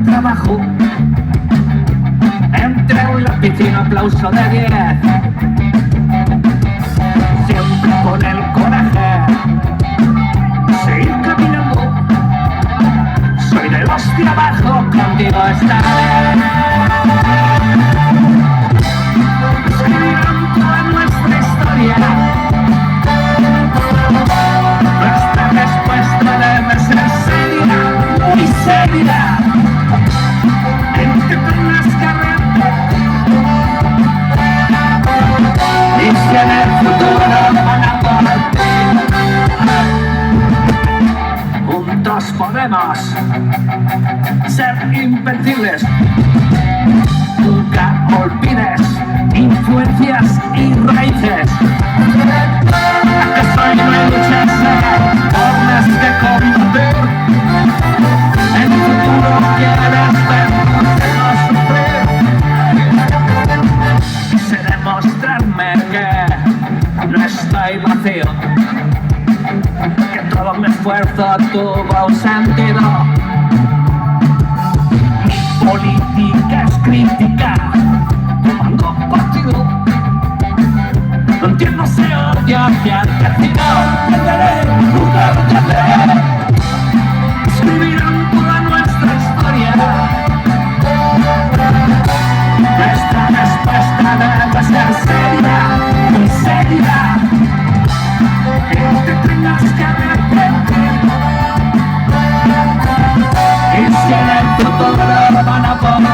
trabajo, entre un lápiz y un aplauso de 10, siempre con el coraje, seguir caminando, soy de los de abajo, contigo estaré. Escribirán toda nuestra historia, nuestra respuesta debe ser seria, muy seria. En que tengas que arrepentir, y si en el futuro van a por ti, juntos podemos ser invencibles. Nunca olvides influencias y raíces. ¿Acaso no hay muchas formas de combatir? En el futuro quieres vernos sufrir. Sé demostrarme que no estoy vacío, que todo mi esfuerzo tuvo un sentido. Mi política es crítica, tomando partido. No entiendo ese odio hacia el vecino. Nunca lo entenderé. Escribirán toda nuestra historia, nuestra respuesta debe ser seria, muy seria. Que te tengas que arrepentir, y si en el futuro van a poder